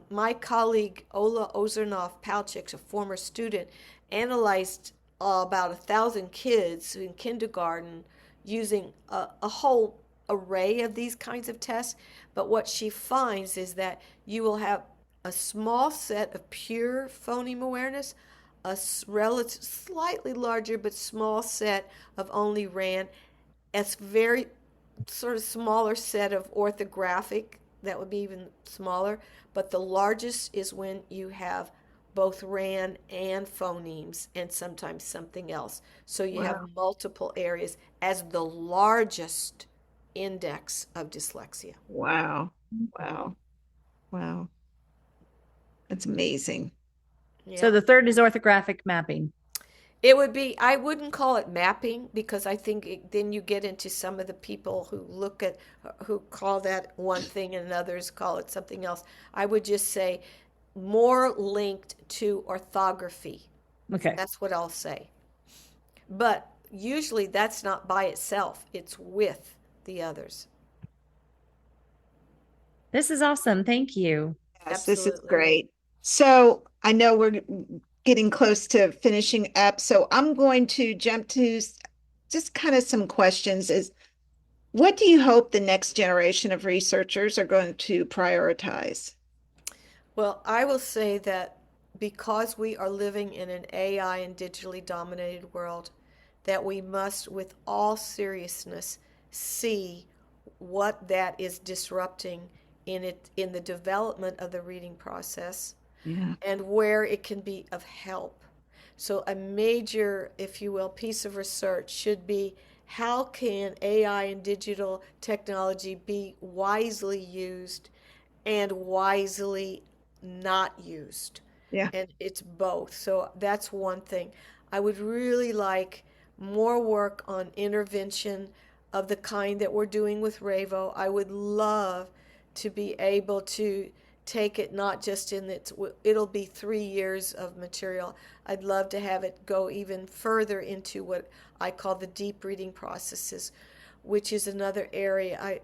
my colleague Ola Ozernoff-Palchik, a former student, analyzed about 1,000 kids in kindergarten using a whole array of these kinds of tests. But what she finds is that you will have a small set of pure phoneme awareness, a relative, slightly larger but small set of only RAN, a very sort of smaller set of orthographic, that would be even smaller, but the largest is when you have both RAN and phonemes and sometimes something else. So you Wow. have multiple areas as the largest index of dyslexia. Wow. Wow. Wow. That's amazing. So Yeah. the third is orthographic mapping. It would be, I wouldn't call it mapping because I think then you get into some of the people who look at, who call that one thing and others call it something else. I would just say more linked to orthography. Okay. That's what I'll say. But usually that's not by itself, it's with the others. This is awesome. Thank you. Yes, this is Absolutely. great. So I know we're getting close to finishing up. So I'm going to jump to just kind of some questions is what do you hope the next generation of researchers are going to prioritize? Well, I will say that because we are living in an AI and digitally dominated world, that we must, with all seriousness, see what that is disrupting in the development of the reading process Yeah. and where it can be of help. So a major, if you will, piece of research should be how can AI and digital technology be wisely used and wisely not used. Yeah. And it's both. So that's one thing. I would really like more work on intervention of the kind that we're doing with Ravo. I would love to be able to take it not just in its, it'll be 3 years of material. I'd love to have it go even further into what I call the deep reading processes, which is another area.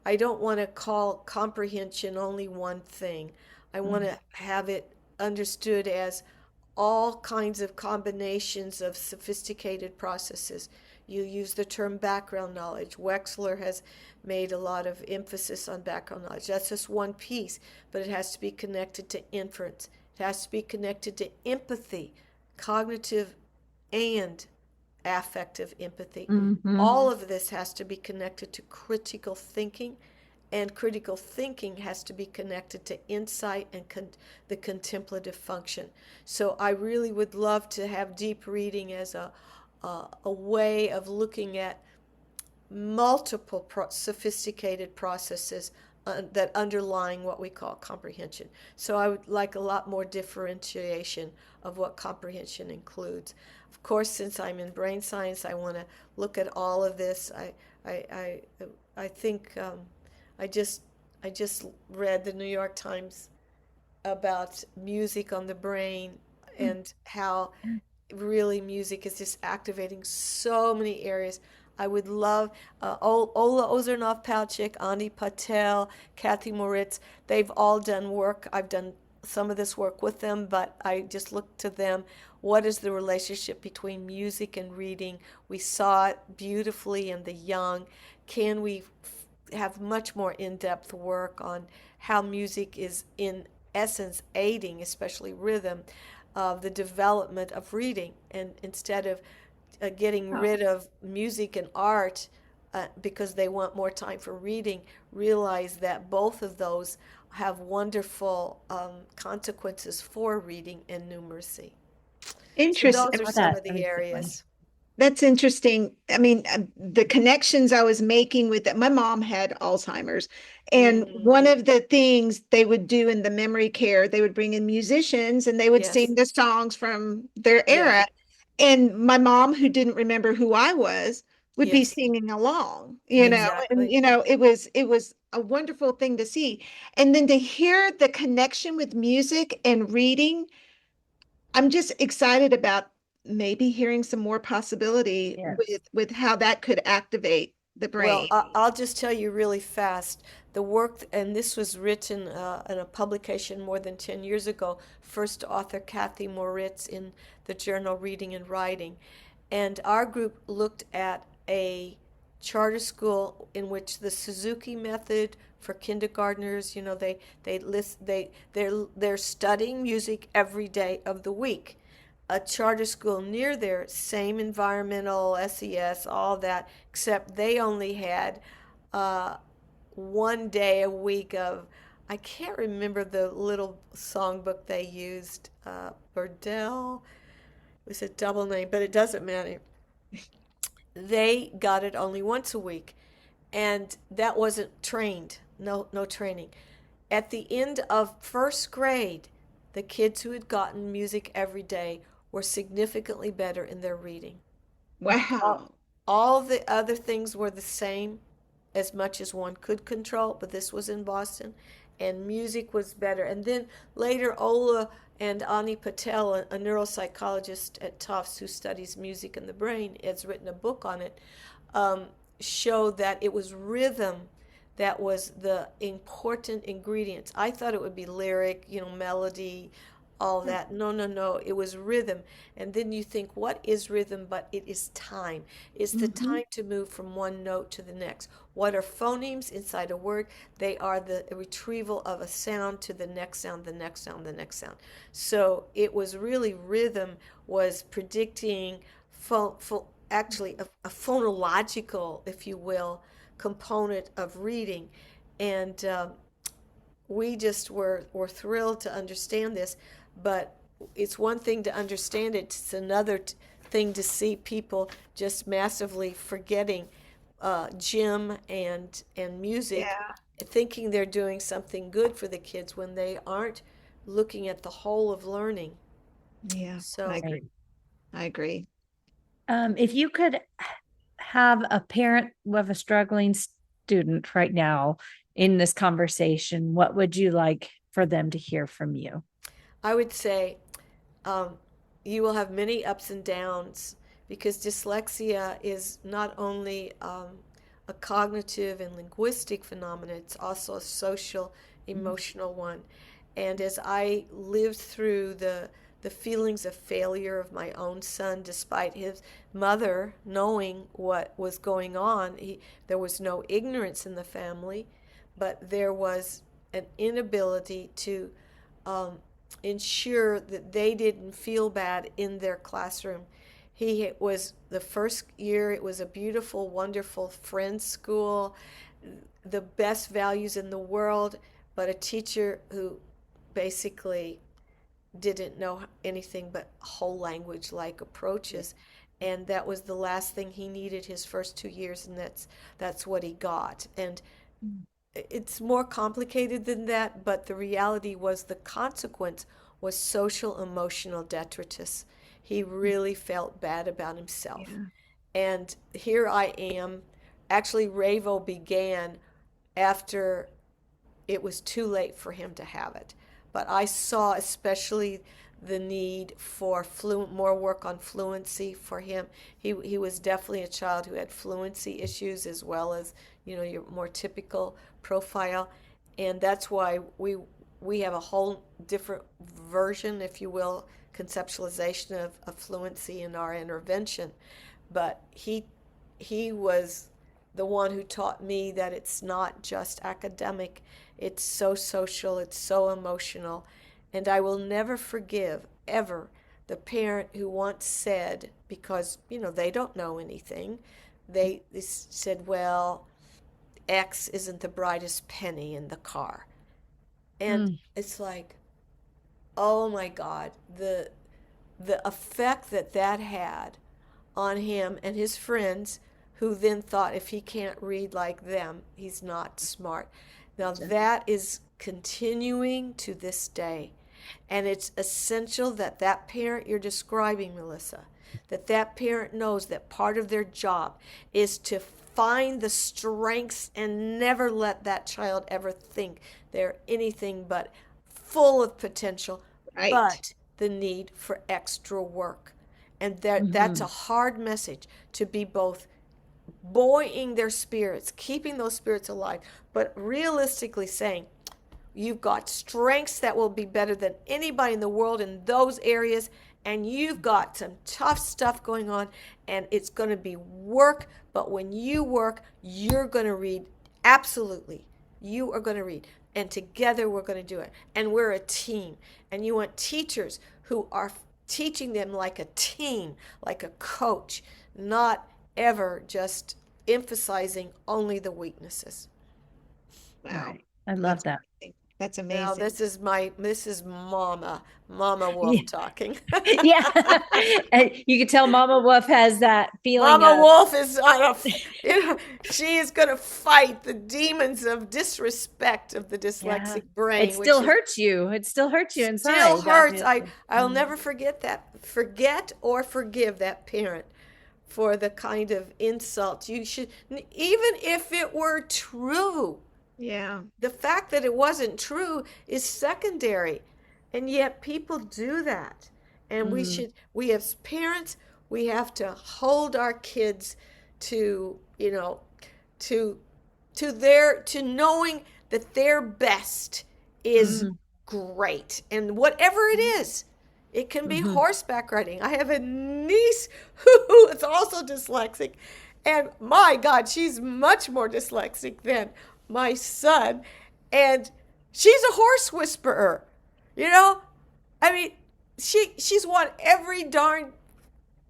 I don't want to call comprehension only one thing. I want to have it understood as all kinds of combinations of sophisticated processes. You use the term background knowledge. Wexler has made a lot of emphasis on background knowledge. That's just one piece, but it has to be connected to inference. It has to be connected to empathy, cognitive and affective empathy. Hmm. All of this has to be connected to critical thinking, and critical thinking has to be connected to insight and the contemplative function. So I really would love to have deep reading as a way of looking at multiple sophisticated processes that underlying what we call comprehension. So I would like a lot more differentiation of what comprehension includes. Of course, since I'm in brain science, I want to look at all of this. I, I, I think I just I just read the New York Times about music on the brain and how really music is just activating so many areas. I would love Ola Ozernoff-Palchik, Ani Patel, Kathy Moritz. They've all done work. I've done some of this work with them, but I just look to them. What is the relationship between music and reading? We saw it beautifully in the young. Can we have much more in-depth work on how music is in essence aiding, especially rhythm, of the development of reading. And instead of getting Oh, rid of music and art because they want more time for reading, realize that both of those have wonderful consequences for reading and numeracy. So interesting. those are some That of the recently. areas. That's interesting. I mean, the connections I was making with that, my mom had Alzheimer's. And Mm, one of the things they would do in the memory care, they would bring in musicians and they would yes, sing the songs from their yes, era. And my mom, who didn't remember who I was, would be yes, singing along, and exactly. it was a wonderful thing to see. And then to hear the connection with music and reading, I'm just excited about maybe hearing some more possibility Yes. with how that could activate the Well, brain. I'll just tell you really fast. The work, and this was written in a publication more than 10 years ago, first author Kathy Moritz in the journal Reading and Writing. And our group looked at a charter school in which the Suzuki method for kindergartners, they're studying music every day of the week. A charter school near there, same environmental, SES, all that, except they only had uh, 1 day a week of, I can't remember the little songbook they used, Burdell. It was a double name, but it doesn't matter. They got it only once a week, and that wasn't trained. No training. At the end of first grade, the kids who had gotten music every day were significantly better in their reading. All, Wow. all the other things were the same as much as one could control, but this was in Boston, and music was better. And then later, Ola and Ani Patel, a neuropsychologist at Tufts who studies music and the brain, has written a book on it, um, showed that it was rhythm that was the important ingredients. I thought it would be lyric, melody, all that. No, no, no. It was rhythm. And then you think, what is rhythm? But it is time. It's the Hmm. time to move from one note to the next. What are phonemes inside a word? They are the retrieval of a sound to the next sound, the next sound, the next sound. So it was really rhythm was predicting actually a phonological, if you will, component of reading. And we just were thrilled to understand this, but it's one thing to understand it, it's another thing to see people just massively forgetting gym and music, Yeah. thinking they're doing something good for the kids when they aren't looking at the whole of learning. Yeah. I So agree. Right. I agree. If you could have a parent with a struggling student right now in this conversation, what would you like for them to hear from you? I would say um, you will have many ups and downs because dyslexia is not only a cognitive and linguistic phenomenon, it's also a social, emotional one. And as I lived through the feelings of failure of my own son, despite his mother knowing what was going on, there was no ignorance in the family, but there was an inability to um, ensure that they didn't feel bad in their classroom. He was the first year, it was a beautiful, wonderful friends school, the best values in the world, but a teacher who basically didn't know anything but whole language like approaches. And that was the last thing he needed his first 2 years, and that's what he got. And it's more complicated than that, but the reality was the consequence was social emotional detritus. He really felt bad about himself. Yeah. And here I am. Actually, Ravo began after it was too late for him to have it. But I saw especially the need for more work on fluency for him. He was definitely a child who had fluency issues as well as, your more typical profile. And that's why we have a whole different version, if you will, conceptualization of fluency in our intervention. But he was the one who taught me that it's not just academic, it's so social, it's so emotional. And I will never forgive, ever, the parent who once said, because, they don't know anything, they said, well, X isn't the brightest penny in the car. And Mm, it's like, oh my God, the effect that that had on him and his friends, who then thought if he can't read like them, he's not smart. Now that is continuing to this day. And it's essential that that parent you're describing, Melissa, that parent knows that part of their job is to find the strengths and never let that child ever think they're anything but full of potential, Right. but the need for extra work. And that's a mhm, hard message, to be both buoying their spirits, keeping those spirits alive, but realistically saying, you've got strengths that will be better than anybody in the world in those areas, and you've got some tough stuff going on, and it's going to be work, but when you work, you're going to read. Absolutely. You are going to read. And together we're going to do it. And we're a team. And you want teachers who are teaching them like a team, like a coach, not ever just emphasizing only the weaknesses. Wow. right. I love That's that. amazing. That's Now amazing. this is Mama Yeah. Wolf talking. Yeah. And you can tell Mama Wolf has that feeling Mama of, Wolf is on a, she is going to fight the demons of disrespect of the yeah, dyslexic it brain, which still is hurts you. It still hurts you still inside, hurts. obviously. I'll never forget that. Forget or forgive that parent for the kind of insult you should, even if it were true. Yeah. The fact that it wasn't true is secondary. And yet people do that. And Mm, we as parents, we have to hold our kids to, to to knowing that their best is mhm, great. And whatever it is, it can be mhm, horseback riding. I have a niece who is also dyslexic, and my God, she's much more dyslexic than my son. And she's a horse whisperer. You know, I mean, she's won every darn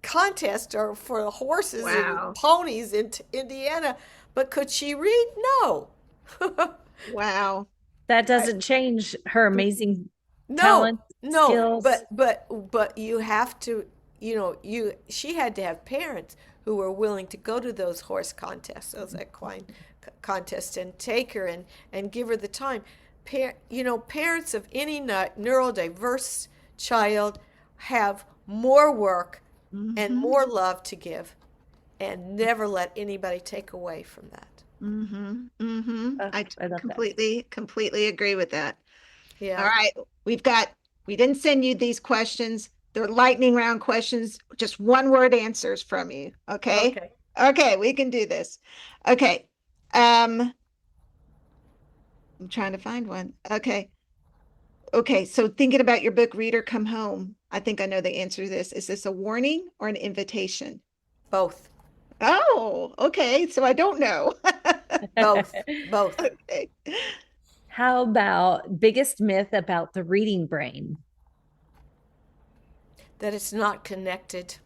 contest or for the horses and Wow. ponies in Indiana, but could she read? No. Wow. that I, doesn't change her amazing no, talent, no, skills. but you have to, she had to have parents who were willing to go to those horse contests, those equine contests, and take her and give her the time. Parents of any neurodiverse child have more work and Mm-hmm. more love to give, and never let anybody take away from that. Mm-hmm. Mm-hmm. Oh, I I love that. completely agree with that. All Yeah. right. We've got, we didn't send you these questions. They're lightning round questions, just one word answers from you. Okay. Okay. Okay. We can do this. Okay. Um, I'm trying to find one. Okay. Okay. So thinking about your book, Reader Come Home. I think I know the answer to this. Is this a warning or an invitation? Both. Oh, okay. So I don't know. Both. Both. Okay. How about biggest myth about the reading brain? That it's not connected,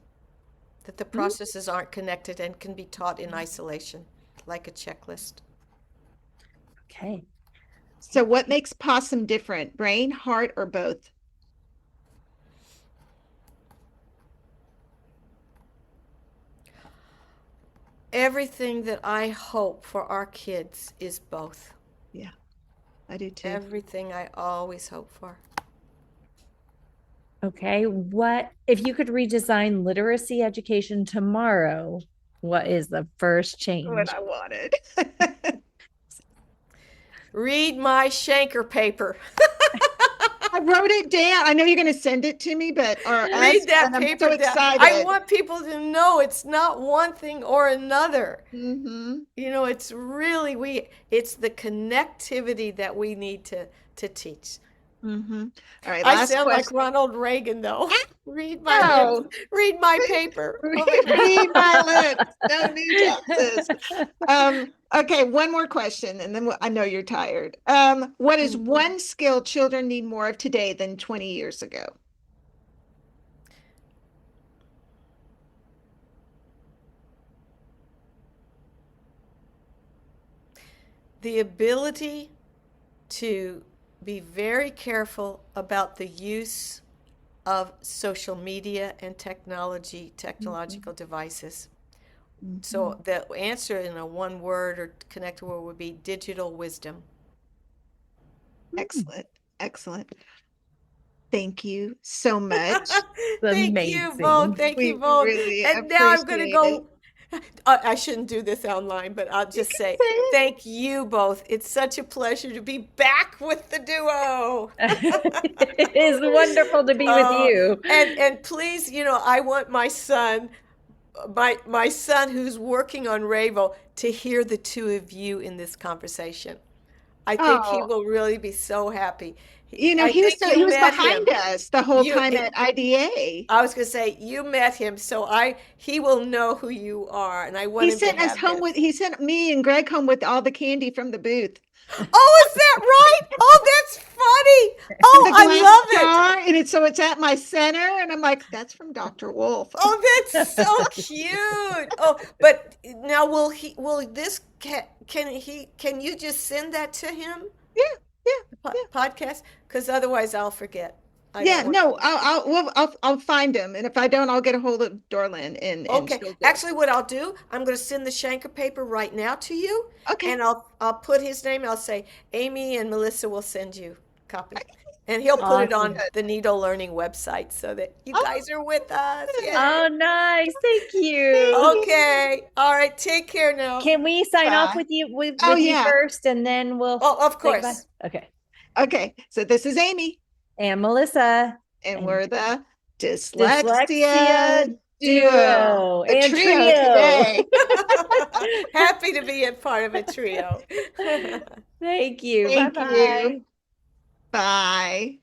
that the Hmm, processes aren't connected and can be taught in isolation, like a checklist. okay. So what makes possum different? Brain, heart, or both? Everything that I hope for our kids is both. Yeah, I do too. Everything I always hope for. Okay. What if you could redesign literacy education tomorrow? What is the first What change? I wanted. Read my Shanker paper. I wrote it down. I know you're going to send it to me, but or us, Read that and I'm so paper down. I excited. want people to know it's not one thing or another. Mm-hmm. It's really it's the connectivity that we need to teach. Mm-hmm. All right, I last sound like question. Ronald Reagan, though. Read my lips. No, Read my paper. Oh my God. read my lips. No new taxes. Okay, one more question, and then I know you're tired. What is one skill children need more of today than 20 years ago? The ability to be very careful about the use of social media and technological devices. Mhm. So the answer in a one word or connected word would be digital wisdom. Excellent. Excellent. Thank you so much. Thank you both. Amazing. Thank you We both. really And now I'm going to appreciate it. go. I shouldn't do this online, but I'll You just can say say it. thank you both. It's such a pleasure to be back with the duo. It is wonderful to be with Uh, you. and please, I want my son who's working on Ravo to hear the two of you in this conversation. I think he Oh, will really be so happy. I he was think you he was met behind him. us the whole You, time at IDA. I was going to say you met him, so he will know who you are, and I want He him to sent us have home this. with he sent me and Greg home with all the candy from the booth. Oh, is that right? Oh, that's funny. Oh, The I glass love it. jar, and it's at my center, and I'm like, that's from Dr. Wolf. Oh, that's so cute. Oh, but now will this can you just send that to him, Yeah, yeah, the yeah. podcast? Because otherwise I'll forget. I Yeah, don't want to no, forget. I'll find him, and if I don't, I'll get a hold of Dorlin, and Okay. she'll do it. Actually, what I'll do, I'm going to send the Shanker paper right now to you, Okay, and I'll put his name. I'll say Amy and Melissa will send you a copy, and he'll put it on Awesome. good. the Needle Learning website so that you Oh, guys are with us. good. Yay! Oh, nice. Thank Thank you. you. Okay. All right. Take care now. Can we sign off Bye. with you Oh with you yeah. first and then we'll Oh, of say goodbye? course. Okay. Okay, so this is Amy, And Melissa and and we're the Dyslexia Dyslexia Duo, Duo the and trio Trio. today. Happy to be a part of a trio. Thank you. Bye Thank you. bye. Bye.